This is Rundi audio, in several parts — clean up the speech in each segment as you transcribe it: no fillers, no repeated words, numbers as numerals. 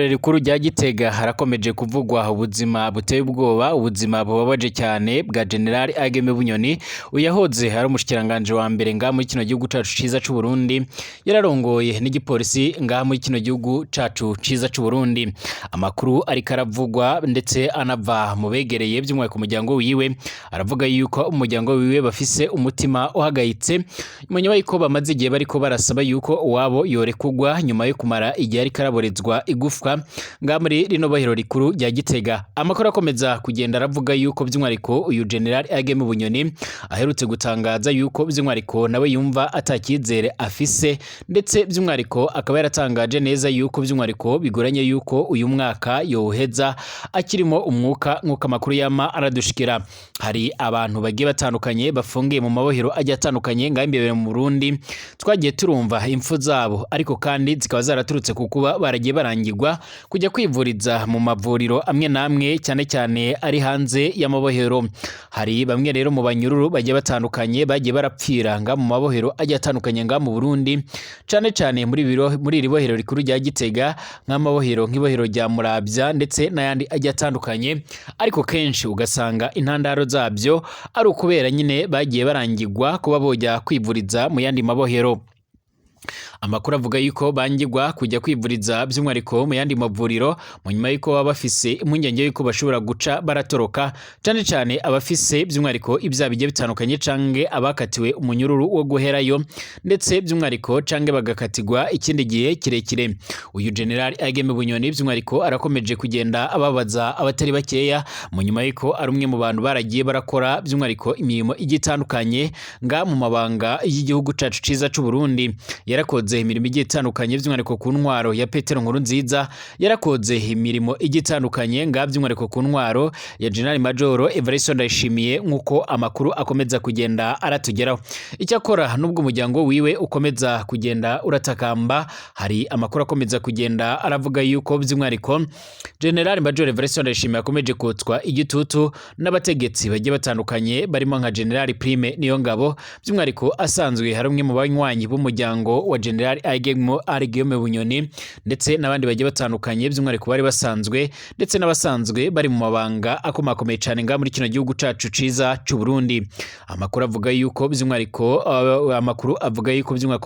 ibohero rikuru rya Gitega harakomeje kuvugwa ubuzima buteye ubwoba, ubuzima bubabaje cyane bwa General Ageme Bunyoni uyahoze hari umushikiranganje wa mbere ngaha muri kino gihugu cacu ciza c'u Burundi, yararongoye n'igipolisi ngaha muri kino gihugu cacu ciza c'u Burundi. Amakuru ariko aravugwa ndetse anava mu begereye by'umwe ku muryango wiwe, aravuga yuko umuryango wiwe bafise umutima uhagayitse nyuma yuko bamaze igihe bariko barasaba yuko uwabo yorekugwa nyuma yo kumara igihe ariko araborezwa igufwa nga muri rino bohero rikuru rya Gitega. Amakuru akomeza kugenda aravuga yuko by'umwariko uyu General Ageme Bunyoni aherutse gutangaza yuko by'umwariko nawe yumva atakizere afise, ndetse by'umwariko akaba yaratangaje neza yuko by'umwariko bigoranye yuko uyu mwaka yoheza akirimo umwuka nk'uko amakuru yama aradushikira. Hari abantu bagiye batandukanye bafungiye mu mabohero agiye atandukanye nga imbere mu Burundi, twagiye turumva impfu zabo ariko kandi zikaba zaraturutse kukuba baragiye barangirwa kujya kwivuriza mu mavuriro amwe namwe cyane cyane ari hanze y'amabohero. Hari bamwe rero mu banyururu bagiye batandukanye bagiye barapfira nga mu mabohero agiye atandukanye nga mu Burundi, cyane cyane muri iri bohero rikuru rya Gitega nk'amabohero nk'ibohero rya Muravya ndetse n'ayandi agiye atandukanye, ariko kenshi ugasanga intandaro zabyo ari ukubera nyine bagiye barangirwa kuba bojya kwivuriza mu yandi mabohero. Amakuru avuga yuko bangirwa kujya kwivuriza by'umwariko mu yandi mavuriro mu nyuma yuko baba bafise impungenge yuko bashobora guca baratoroka, cyane cyane abafise by'umwariko ibyaha bigiye bitandukanye canke abakatiwe umunyururu wo guherayo ndetse by'umwariko canke bagakatirwa ikindi gihe kirekire. Uyu General Ageme Bunyoni by'umwariko arakomeje kugenda ababaza abatari bakeya mu nyuma yuko ari umwe mu bantu baragiye barakora by'umwariko imirimo igitandukanye nga mu mabanga y'igihugu cacu ciza c'u Burundi. Yarakoze imirimo igitandukanye by'umwariko ku ntwaro ya Petero Nkurunziza, yarakoze imirimo igitandukanye nga by'umwariko ku ntwaro ya General Major Evariste Ndayishimiye nk'uko amakuru akomeza kugenda aratugeraho. Icyakora nubwo umuryango wiwe ukomeza kugenda uratakamba, hari amakuru akomeza kugenda aravuga yuko by'umwariko General Major Evariste Ndayishimiye akomeje kotswa igitutu n'abategetsi bagiye batandukanye barimo nka General Prime Niyongabo, by'umwariko asanzwe hari umwe mu banywanyi b'umuryango wa General Ageme Bunyoni ndetse n'abandi bagiye batandukanye by'umwariko bari basanzwe ndetse n'abasanzwe bari mu mabanga akomakomeye cyane nga muri kino gihugu cacu ciza c'u Burundi. Amakuru avuga yuko by'umwariko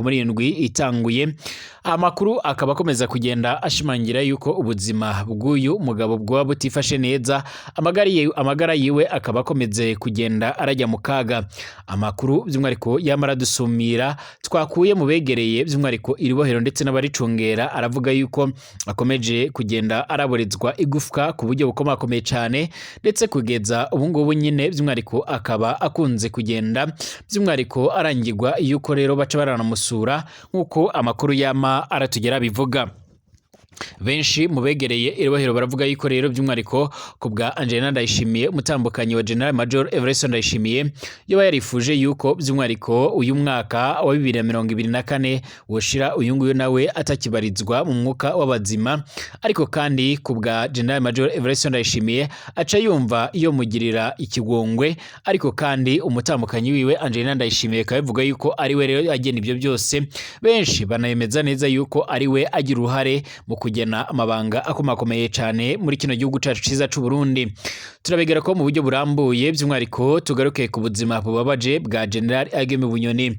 muri indwi itanguye, amakuru akaba akomeza kugenda ashimangira yuko ubuzima bw'uyu mugabo bwoba butifashe neza, amagara yiwe akaba akomeze kugenda arajya mu kaga. Amakuru by'umwariko yamara dusumira twakuye mu begereye by'umwariko iri bohero ndetse n'abaricungera aravuga yuko akomeje kugenda araborezwa igufwa ku buryo bukomakomeye cyane, ndetse kugeza ubu ngubu nyine by'umwariko akaba akunze kugenda by'umwariko arangirwa yuko rero baca baranamusura nk'uko amakuru yama aratugera bivuga. Benshi mu begereye irobohero baravuga yuko rero by'umwariko ku bwa Angelina Ndayishimiye umutambukanyi wa General Major Evariste Ndayishimiye yoba yarifuje yuko by'umwariko uyu mwaka wa 2024 woshira uyu nguyu nawe atakibarizwa mu mwuka w'abazima, ariko kandi ku bwa General Major Evariste Ndayishimiye aca yumva iyo mugirira ikigongwe, ariko kandi umutambukanyi wiwe Angelina Ndayishimiye kabivuga yuko ari we rero agena ibyo byose. Benshi banayemeza neza yuko ari we agira uruhare mu kugena amabanga akomakomeye cyane muri kino gihugu cacu ciza c'u Burundi. Turabegera ko mu buryo burambuye by'umwariko tugaruke ku buzima bubabaje bwa General Ageme Bunyoni.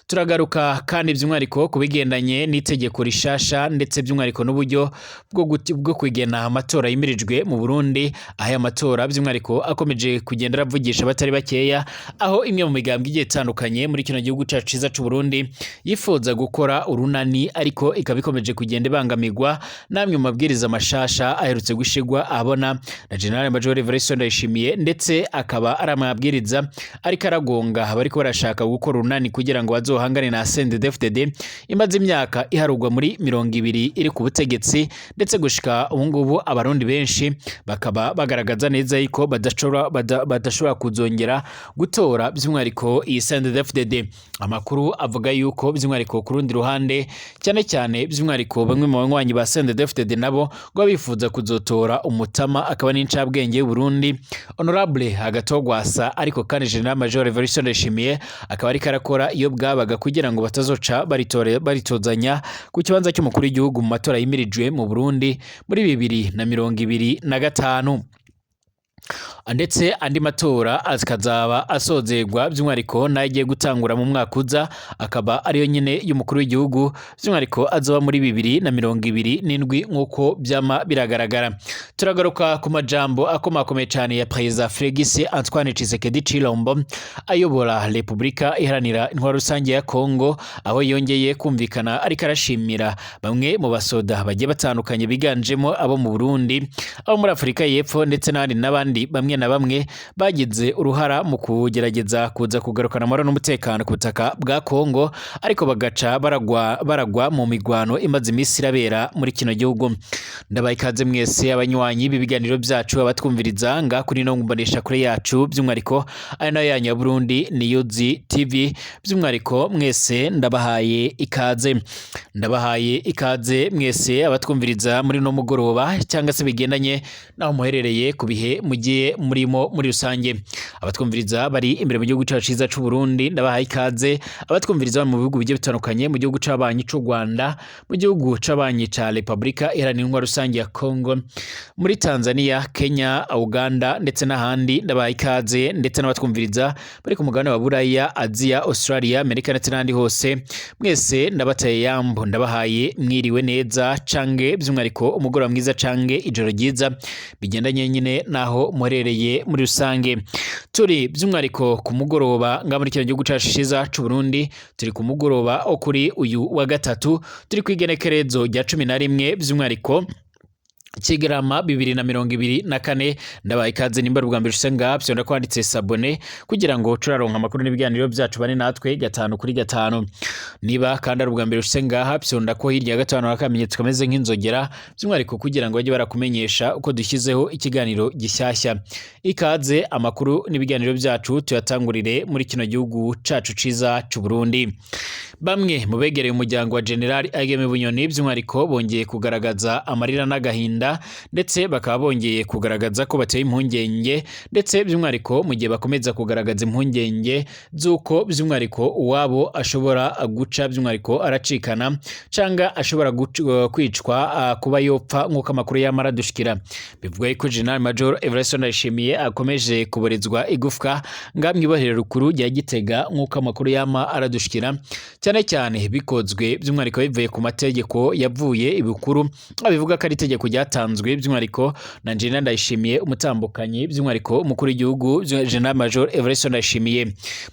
Turagaruka kandi by'umwariko kubigendanye n'itegeko rishasha ndetse by'umwariko n'uburyo bwo kwigena amatora yimirijwe mu Burundi, aho amatora by'umwariko akomeje kugenda aravugisha batari bakeya, aho imwe mu migambwe igiye itandukanye muri kino gihugu cacu ciza c'u Burundi yifuza gukora urunani, ariko ikaba ikomeje kugenda ibangamirwa namwe mu mabwiriza mashasha aherutse gushigwa abona na General Major Evariste Ndayishimiye, ndetse akaba ari amabwiriza ariko aragonga bariko barashaka gukora urunani kugira ngo bazohangane na CNDD-FDD imaze imyaka iharugwa muri 20 iri ku butegetsi, ndetse gushika ubu ngubu abarundi benshi bakaba bagaragaza neza yuko badashobora kuzongera gutora by'umwariko iyi CNDD-FDD. Amakuru avuga yuko by'umwariko ku rundi ruhande cyane cyane by'umwariko bamwe mu banywanyi ba CNDD CNDD-FDD nabo ngo bifuza kuzotora umutama akaba n'incabwenge y'u Burundi Honorable Agatogwasa ariko kandi General Major Evariste Ndayishimiye akaba ari karakora iyo bwabaga kugira ngo batazoca baritozanya ku kibanza cy'umukuru w'igihugu mu matora yimirijwe mu Burundi muri 2025 ndetse andi matora akazaba asozerwa by'umwariko nagiye gutangura mu mwaka uza akaba ariyo nyine y'umukuru w'igihugu by'umwariko azoba muri 2027 nkuko byama biragaragara. Turagaruka ku majambo akomakomeye cyane ya President Félix Antoine Tshisekedi Tshilombo ayobora Repubulika Iharanira Intwaro Rusange ya Kongo, aho yongeye kumvikana ariko arashimira bamwe mu basoda bagiye batandukanye biganjemo abo mu Burundi, abo muri Afurika y'Epfo ndetse n'abandi bamwe na bamwe bagize uruhara mu kugerageza kuza kugarukana amahoro n'umutekano ku butaka bwa Kongo, ariko bagaca baragwa mu migwano imaze iminsi irabera muri kino gihugu. Ndabaye ikaze mwese abanywanyi b'ibiganiro byacu abatwumviriza nga kuri no ngumbanisha kure yacu by'umwariko ari nayo yanyu ya Burundi News TV. By'umwariko mwese ndabahaye ikaze mwese abatwumviriza muri no mugoroba cyangwa se bigendanye naho muherereye ku bihe mugiye murimo muri rusange. Abatwumviriza bari imbere mu gihugu cyacu cyiza cy'u Burundi ndabahaye ikaze, abatwumviriza mu bihugu bigiye bitandukanye, mu gihugu c'abanyi c'u Rwanda, mu gihugu c'abanyi ca Repubulika Iharanira Intwaro Rusange ya Kongo, muri Tanzania, Kenya, Uganda ndetse n'ahandi ndabahaye ikaze, ndetse n'abatwumviriza bari ku mugabane wa Buraya, Aziya, Australia, Amerika ndetse n'ahandi hose mwese ndabataye yambo, ndabahaye mwiriwe neza cange by'umwariko umugoroba mwiza cange ijoro ryiza bigendanye nyine naho muherereye muri rusange. Turi by'umwariko ku mugoroba nga muri kino gihugu cyacu cyiza cy'u Burundi, turi ku mugoroba kuri uyu wa gatatu, turi kwigenekerezo rya 11 by'umwariko Kigarama 2024. Ndabaye ikaze nimba rwa mbere usenga byonda kwanditse sabone kugira ngo turaronka amakuru n'ibiganiro byacu bane natwe 5 kuri 5. Niba kandi rwa mbere usenga byonda ko hirya gatanu akamenyetso kameze nk'inzogera by'umwariko kugira ngo bajye barakumenyesha uko dushyizeho ikiganiro gishyashya. Ikaze amakuru n'ibiganiro byacu tuyatangurire muri kino gihugu cacu ciza cy'u Burundi. Bamwe mu begereye umuryango wa General Ageme Bunyoni by'umwariko bongeye kugaragaza amarira n'agahinda, ndetse bakaba bongeye kugaragaza ko bateye impungenge, ndetse by'umwariko mu gihe bakomeza kugaragaza impungenge z'uko by'umwariko uwabo ashobora guca by'umwariko aracikana canga ashobora kwicwa kuba yopfa nk'uko amakuru y'amara dushikira. Bivuga ko General Major Evariste Ndayishimiye akomeje kuborezwa igufwa ngamwe ibohero rukuru rya Gitega nk'uko amakuru y'ama aradushikira, cyane cyane bikozwe by'umwariko bivuye ku mategeko yavuye ibukuru, abivuga ko ari itegeko ryatanzwe by'umwariko na General Ndayishimiye umutambukanyi by'umwariko umukuru w'igihugu General Major Evariste Ndayishimiye.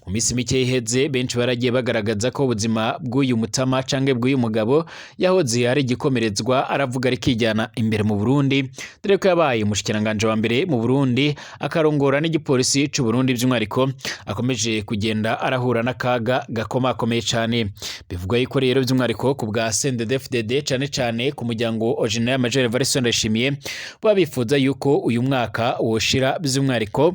Mu minsi mike iheze benshi baragiye bagaragaza ko ubuzima bw'uyu mutama cange bw'uyu mugabo yahoze ari igikomerezwa, aravuga ari kijyana imbere mu Burundi, dore ko yabaye umushikiranganje wa mbere mu Burundi akarongora n'igipolisi cy'u Burundi by'umwariko akomeje kugenda arahura n'akaga gakomakomeye cyane. Bivuga yuko rero by'umwariko ku bwa CNDD-FDD cyane ku muryango General Major Evariste Ndayishimiye babifuza yuko uyu mwaka woshira by'umwariko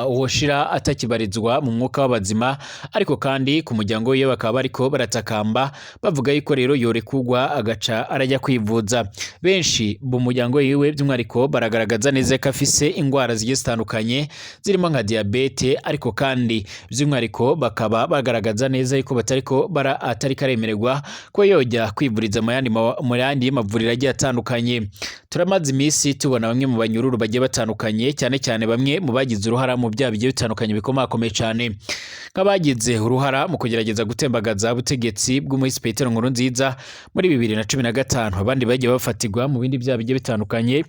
woshira atakibarizwa mu mwuka w'abazima, ariko kandi ku muryango wiwe bakaba bariko baratakamba bavuga yuko rero yorekugwa agaca arajya kwivuza. Benshi mu muryango wiwe by'umwariko baragaragaza neza ko afise ingwara zigiye zitandukanye zirimo nka diabete, ariko kandi by'umwariko bakaba bagaragaza neza yuko atari karemererwa ko yojya kwivuriza mu yandi mavuriro agiye atandukanye. Turamaze iminsi tubona bamwe mu banyururu bagiye batandukanye, cyane bamwe mu bagize uruhara mu byaha bigiye bitandukanye bikomakomeye cyane, nk'abagize uruhara mu kugerageza gutembagaza ubutegetsi bw'umuhisi Petero Nkurunziza muri 2015, abandi bagiye bafatirwa mu bindi byaha bigiye bitandukanye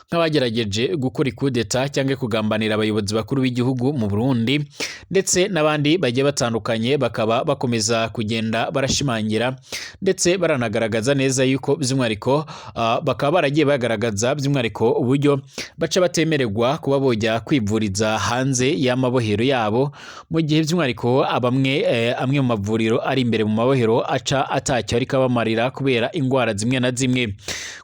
nk'abagerageje gukora ikudeta cyangwa kugambanira abayobozi bakuru b'igihugu mu Burundi, ndetse n'abandi bagiye batandukanye bakaba bakomeza kugenda barashimangira ndetse baranagaragaza neza yuko by'umwariko bakaba baragiye bagaragaza by'umwariko uburyo baca batemererwa kuba bojya kwivuriza hanze y'amabohero yabo, mu gihe by'umwariko amwe mu mavuriro ari imbere mu mabohero aca atacyo ariko abamarira kubera ingwara zimwe na zimwe.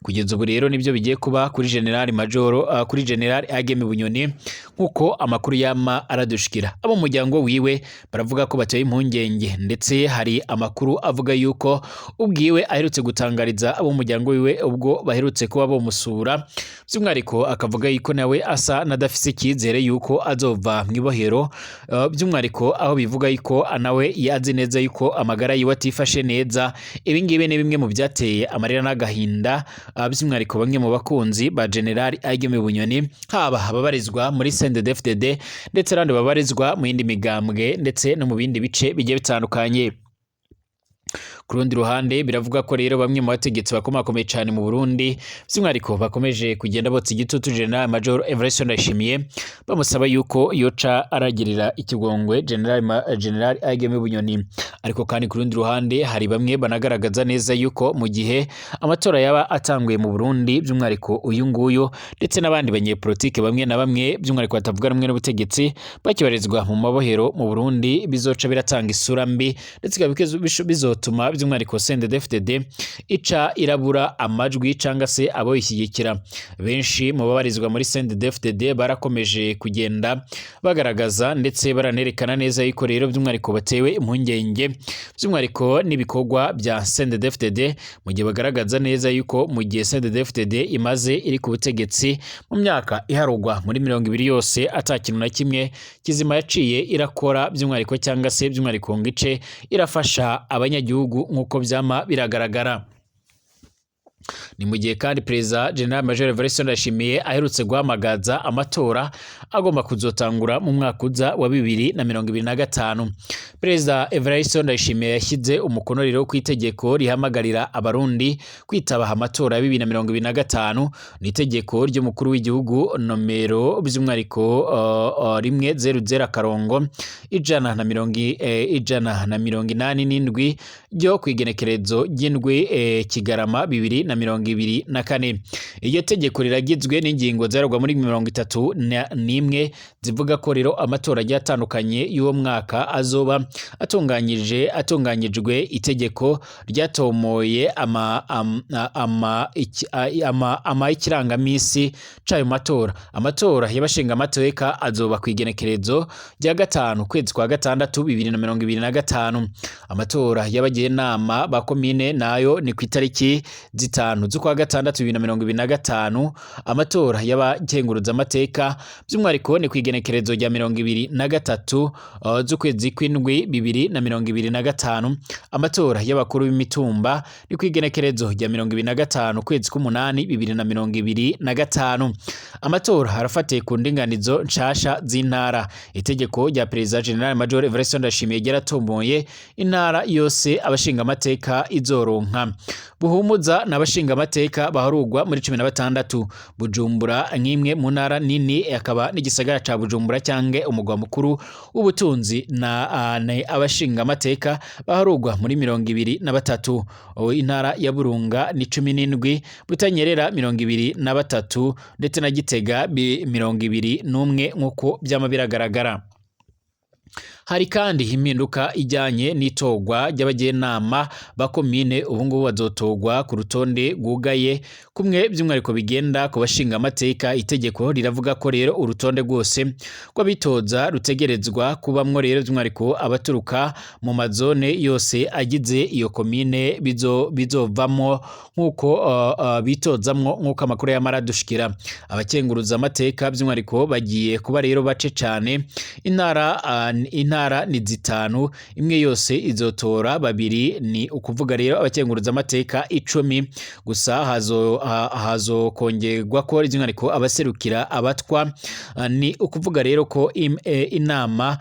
Kugeza ubu rero nibyo bigiye kuba kuri General Major kuri General Ageme Bunyoni nkuko amakuru yama aradushikira. Abo muryango wiwe baravuga ko bateye impungenge, ndetse hari amakuru avuga yuko ubwiwe aherutse gutangariza abo muryango wiwe ubwo baherutse kuba bomusura, by'umwariko akavuga yuko nawe asa nadafise icyizere yuko azova mwibohero, by'umwariko aho bivuga yuko nawe yazi neza yuko amagara yiwe atifashe neza. Ibi ngibi ni bimwe mu byateye amarira n'agahinda by'umwariko bamwe mu bakunzi ba General Ageme Bunyoni, haba ababarizwa muri CNDD-FDD ndetse n'abandi babarizwa mu yindi migambwe ndetse no mu bindi bice bigiye bitandukanye. Ku rundi ruhande biravuga ko rero bamwe mu bategetsi bakomakomeye cyane mu Burundi by'umwariko bakomeje kugenda botsa igitutu General Major Evariste Ndayishimiye, bamusaba yuko yoca aragirira ikigongwe General Ageme Bunyoni. Ariko kandi ku rundi ruhande hari bamwe banagaragaza neza yuko mu gihe amatora yaba atanguye mu Burundi by'umwariko uyu nguyu, ndetse n'abandi banyepolitike bamwe na bamwe by'umwariko batavuga rumwe n'ubutegetsi bakibarizwa mu mabohero mu Burundi, bizoca biratanga isura mbi, ndetse bizotuma by'umwariko CNDD-FDD ica irabura amajwi cyangwa se abo ishyigikira. Benshi mu babarizwa muri CNDD-FDD barakomeje kugenda bagaragaza ndetse baranerekana neza yuko rero by'umwariko batewe impungenge by'umwariko n'ibikorwa bya CNDD-FDD, mu gihe bagaragaza neza yuko mu gihe CNDD-FDD imaze iri ku butegetsi mu myaka iharugwa muri 20 yose atakintu na kimwe kizima yaciye irakora by'umwariko, cyangwa se by'umwariko ngice irafasha abanyagihugu nkuko byama biragaragara. Ni mu gihe kandi Perezida General Major Evariste Ndayishimiye aherutse guhamagaza amatora agomba kuzotangura mu mwaka uza wa 2025. Perezida Evariste Ndayishimiye yashyize umukono rero ku itegeko rihamagarira abarundi kwitaba amatora ya 2025. Ni itegeko ry'umukuru w'igihugu nomero by'umwariko 100/187 ryo kwigenekerezo ry'indwi Kigarama 2024. Iryo tegeko riragizwe n'ingingo zaragwa muri 31 zivuga ko rero amatora yatandukanye y'uwo mwaka azoba atunganyijwe itegeko ryatomoye ikirangamisi c'ayo matora. Amatora y'abashinga amateka azoba kwigenekerezo rya 5 kwezi kwa gatandatu 2025. Amatora y'abagenama ba komine nayo ni ku itariki 5 z'ukwa gatandatu 2025. Amatora y'abakenguruza amateka by'umwariko ni kwigenekerezo rya 23 z'ukwezi kw'indwi 2025. Amatora y'abakuru b'imitumba ni kwigenekerezo rya 25 kwezi k'umunani 2025. Amatora harafatiye ku ndinganizo nshasha z'intara. Itegeko rya Perezida General Major Evariste Ndayishimiye ryaratomboye intara yose abashinga amateka izoronka. Buhumuza n'abashinga amateka baharugwa muri 16. Bujumbura nk'imwe mu ntara nini akaba n'igisagara ca Bujumbura cyange umugwa mukuru w'ubutunzi na abashinga amateka baharugwa muri 23. Intara ya Burunga ni 17, Butanyerera 23 ndetse na Gitega 21 nkuko byama biragaragara. Hari kandi impinduka ijyanye n'itogwa ry'abagenama ba komine. Ubu ngubu bazotogwa ku rutonde rwugaye kumwe by'umwariko bigenda ku bashinga amateka. Itegeko riravuga ko rero urutonde rwose rw'abitoza rutegerezwa kubamwo rero by'umwariko abaturuka mu mazone yose agize iyo komine bizovamo nkuko bitozamwo nkuko amakuru y'amaradushikira. Abakenguruza amateka by'umwariko bagiye kuba rero bace cyane. Intara ni 5, imwe yose izotora 2. Ni ukuvuga rero abakenguruza amateka 10 gusa. Hazo kongerwa ko by'umwariko abaserukira abatwa. Ni ukuvuga rero ko inama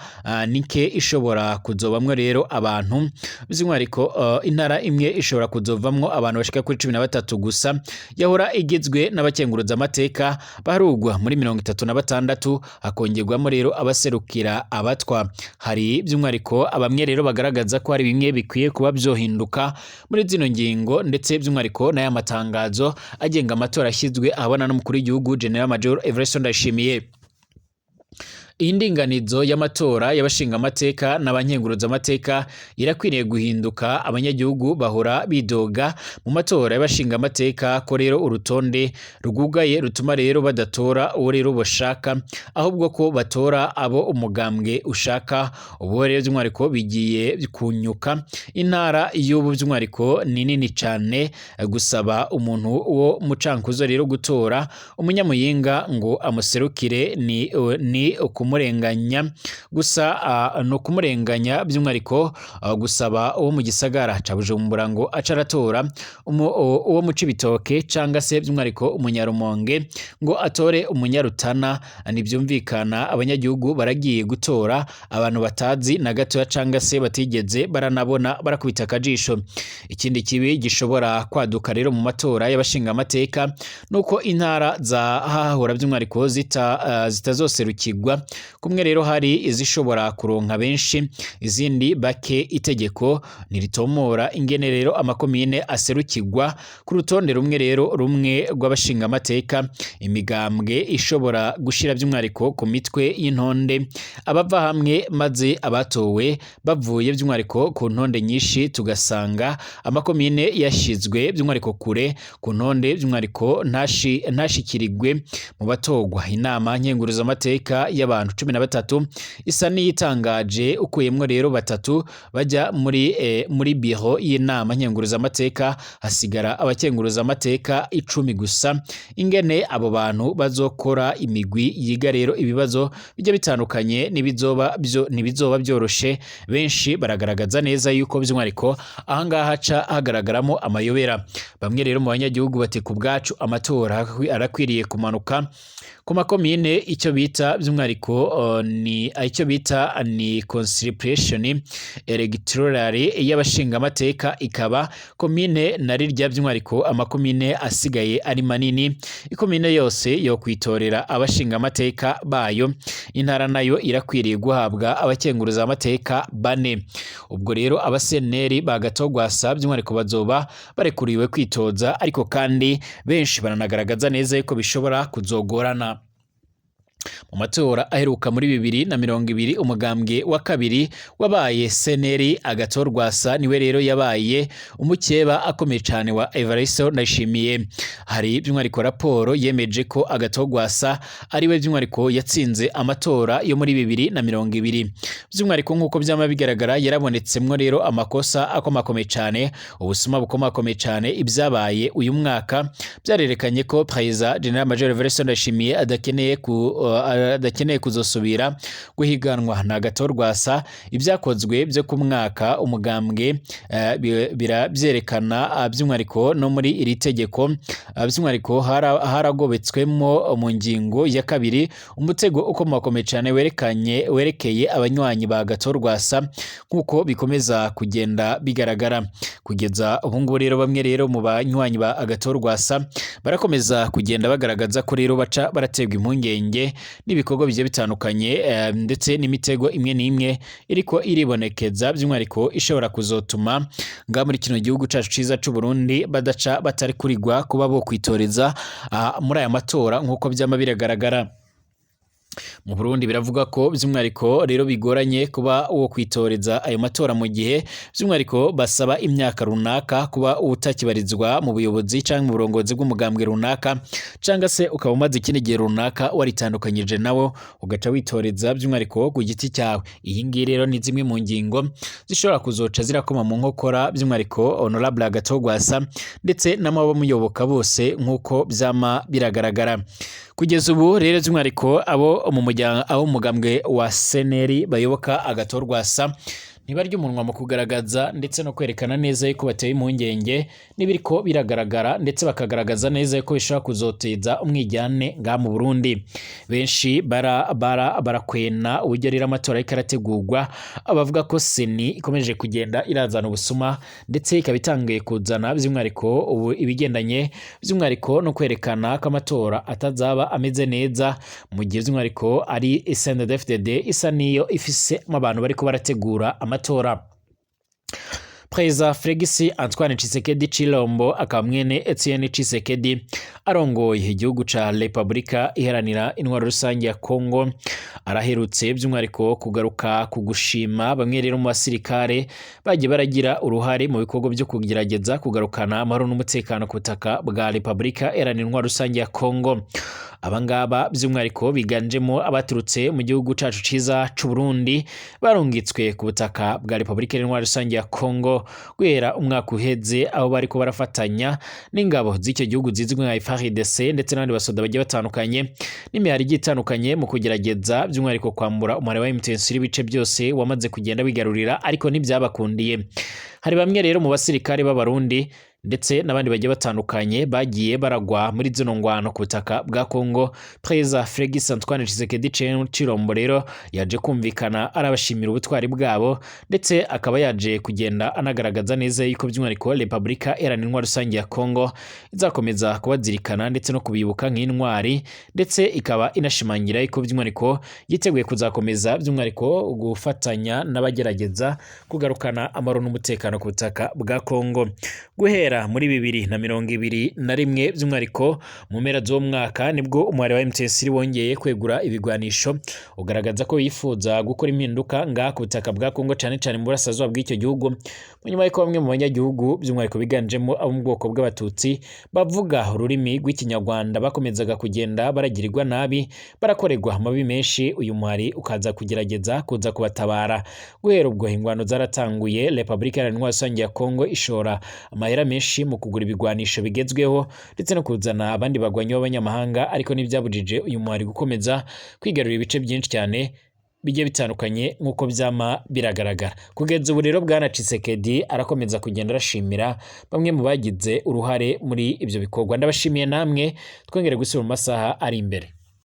nike ishobora kuzobamwe rero abantu by'umwariko intara imwe ishobora kuzovamwo abantu bashika kuri 13 gusa. Yahora igizwe n'abakenguruza amateka baharugwa muri 36, hakongerwamo rero abaserukira abatwa. Hari by'umwariko abamwe rero bagaragaza ko hari bimwe bikwiye kuba byohinduka muri zino ngingo, ndetse by'umwariko n'aya matangazo agenga amatora ashyizwe abana n'umukuru w'igihugu General Major Evariste Ndayishimiye. indinganizo y'amatora y'abashinga amateka n'abankenguruza amateka irakwiriye guhinduka. Abanyagihugu bahora bidoga mu matora y'abashinga amateka ko rero urutonde rugugaye rutuma rero badatora uwo rero bashaka, ahubwo ko batora abo umugambwe ushaka. Ubu rero by'umwihariko bigiye kunyuka. Intara y'ubu by'umwihariko ni nini cyane, gusaba umuntu wo mucankuzo rero gutora umunyamuyinga ngo amuserukire ni kumurenganya gusa, no kumurenganya by'umwihariko. Gusaba uwo mu gisagara ca Bujumbura ngo aca aratora uwo mu Cibitoke canga se by'umwihariko umunyarumonge ngo atore umunyarutana, ntibyumvikana. Abanyagihugu baragiye gutora abantu batazi na gatoya canga se batigeze baranabona barakubita akajisho. Ikindi kibi gishobora kwaduka rero mu matora y'abashinga amateka nuko intara za hahora by'umwihariko zitazoserukirwa kumwe. Rero hari izishobora kuronka benshi izindi bake. Itegeko niritomora ingene rero amakomine aserukirwa ku rutonde rumwe rero rumwe rw'abashinga amateka. Imigambwe ishobora gushira by'umwihariko ku mitwe y'intonde abava hamwe, maze abatowe bavuye by'umwihariko ku ntonde nyinshi, tugasanga amakomine yashizwe by'umwihariko kure ku ntonde by'umwihariko ntashikirirwe mu batogwa. Inama nkenguruza amateka y'abantu 13 isa niyitangaje, ukuyemwo rero batatu bajya muri biro y'inama nkenguruza amateka, hasigara abakenguruza amateka 10 gusa. Ingene abo bantu bazokora imigwi yiga rero ibibazo bijya bitandukanye nibizoba byoroshe. Benshi baragaragaza neza yuko by'umwihariko ahangaha haca hagaragaramo amayobera. Bamwe rero mu banyagihugu bati ku bwacu amatora arakwiriye kumanuka ku makomine, icyo bita by'umwihariko ni concentration electoral y'abashinga amateka, ikaba komine narirya by'umwihariko amakomine asigaye ari manini. Ikomine yose yo kwitorera abashinga amateka bayo. Intara nayo irakwiriye guhabwa abakenguruza amateka 4. Ubwo rero abaseneri bagatogwasa by'umwihariko bazoba barekuriwe kwitoza, ariko kandi benshi baranagaragaza neza yuko bishobora kuzogorana. Mu matora aheruka muri 2020 umugambwe wa kabiri wabaye seneri agatorwasa niwe rero yabaye umukeba akomeye cyane wa Evariste Ndayishimiye. Hari by'umwihariko raporo yemeje ko agatorwasa ari we by'umwihariko yatsinze amatora yo muri 2020. By'umwihariko nk'uko byama bigaragara yarabonetsemwo rero amakosa akomakomeye cyane, ubusuma bukomakomeye cyane. Ibyabaye uyu mwaka byarerekanye ko President General Major Evariste Ndayishimiye adakeneye kuzosubira guhiganwa na Gatorwasa. Ibyakozwe byo ku mwaka umugambwe byerekana by'umwihariko no muri iri tegeko. By'umwihariko haragobetswemo mu ngingo ya 2 umutego ukomakomeye cyane werekeye abanywanyi ba Gatorwasa, nk'uko bikomeza kugenda bigaragara kugeza ubu ngubu. Rero bamwe rero mu banywanyi ba Gatorwasa barakomeza kugenda bagaragaza ko rero baca barategwa impungenge n'ibikorwa bigiye bitandukanye, ndetse n'imitego imwe n'imwe iriko iribonekeza by'umwihariko ishobora kuzotuma nga muri kino gihugu cacu ciza c'u Burundi batari kurigwa kuba bo kwitoreza muri aya matora nk'uko byama biragaragara. Mu Burundi biravuga ko by'umwihariko rero bigoranye kuba uwo kwitoreza ayo matora mu gihe by'umwihariko basaba imyaka runaka kuba utakibarizwa mu buyobozi cyangwa mu burongozi bw'umugambwe runaka, cyangwa se ukaba umaze ikindi gihe runaka waritandukanyije nawo ugaca witoreza by'umwihariko ku giti cyawe. Iyi ngiyi rero ni zimwe mu ngingo zishobora kuzoca zirakoma mu nkokora by'umwihariko Honorable Agatogwasa ndetse n'amabo muyoboka bose nk'uko byama biragaragara. Kugeza ubu rero by'umwihariko abo umugambwe wa seneri bayoboka Agatorwasa ntibarya umunwa mu kugaragaza ndetse no kwerekana neza yuko bateye impungenge n'ibiriko biragaragara, ndetse bakagaragaza neza yuko bishobora kuzoteza umwijyane nga mu Burundi. Benshi barakwena uburyo rero amatora ariko arategurwa, abavuga ko seni ikomeje kugenda irazana ubusuma ndetse ikaba itangiye kuzana by'umwihariko ibigendanye by'umwihariko no kwerekana ko amatora atazaba ameze neza, mu gihe by'umwihariko ari CNDD-FDD isa niyo ifise abantu bariko barategura amatora. Perezida Felix Antoine Tshisekedi Tshilombo akaba mwene Etienne Tshisekedi arongoye igihugu ca Republika Iharanira Intwaro Rusange ya Kongo araherutse by'umwihariko kugaruka kugushima bamwe rero mu basirikare bagiye baragira uruhare mu bikorwa byo kugerageza kugarukana amahoro n'umutekano ku butaka bwa Republika Iharanira Intwaro Rusange ya Kongo. Abangaba by'umwihariko biganjemo abaturutse mu gihugu cacu ciza c'u Burundi barungitswe ku butaka bwa Republika Iharanira Intwaro Rusange ya Kongo guhera umwaka uheze aho bariko barafatanya n'ingabo z'icyo gihugu zizwi nka FARDC ndetse n'abandi basoda bagiye batandukanye n'imihari igiye itandukanye mu kugerageza by'umwihariko kwambura umubare wa M23 ibice byose wamaze kugenda bigarurira, ariko ntibyabakundiye. Hari bamwe rero mu basirikare b'abarundi ndetse n'abandi bagiye batandukanye bagiye baragwa muri zino ngwano ku butaka bwa Kongo. Perezida Felix Antoine Tshisekedi Tshilombo rero yaje kumvikana arabashimira ubutwari bwabo ndetse akaba yaje kugenda anagaragaza neza yuko by'umwihariko Republika Iharanira Intwaro Rusange ya Kongo izakomeza kubazirikana ndetse no kubibuka nk'intwari, ndetse ikaba inashimangira yuko by'umwihariko yiteguye kuzakomeza by'umwihariko gufatanya n'abagerageza kugarukana amahoro n'umutekano ku butaka bwa Kongo. Guhera muri 2021 by'umwihariko mu mpera z'uwo mwaka nibwo umubare wa M23 wongeye kwegura ibigwanisho ugaragaza ko yifuza gukora impinduka nga ku butaka bwa Kongo cyane cyane mu burasirazuba bw'icyo gihugu, mu nyuma y'uko bamwe mu banyagihugu by'umwihariko biganjemo abo mu bwoko bw'abatutsi bavuga ururimi rw'ikinyarwanda bakomezaga kugenda baragirirwa nabi, barakorerwa amabi menshi. Uyu muhari ukaza kugerageza kuza kubatabara. Guhera ubwo ingwano zaratanguye, Republika Iharanira Intwaro Rusange ya Kongo ishora amahera menshi mu kugura ibigwanisho bigezweho ndetse no kuzana abandi bagwanyi b'abanyamahanga, ariko n'ibyabujije uyu muhari gukomeza kwigarurira ibice byinshi cyane bigiye bitandukanye nk'uko byama biragaragara. Kugeza ubu rero Bwana Tshisekedi arakomeza kugenda arashimira bamwe mu bagize uruhare muri ibyo bikorwa. Ndabashimiye namwe, twongere gusubira mu masaha ari imbere.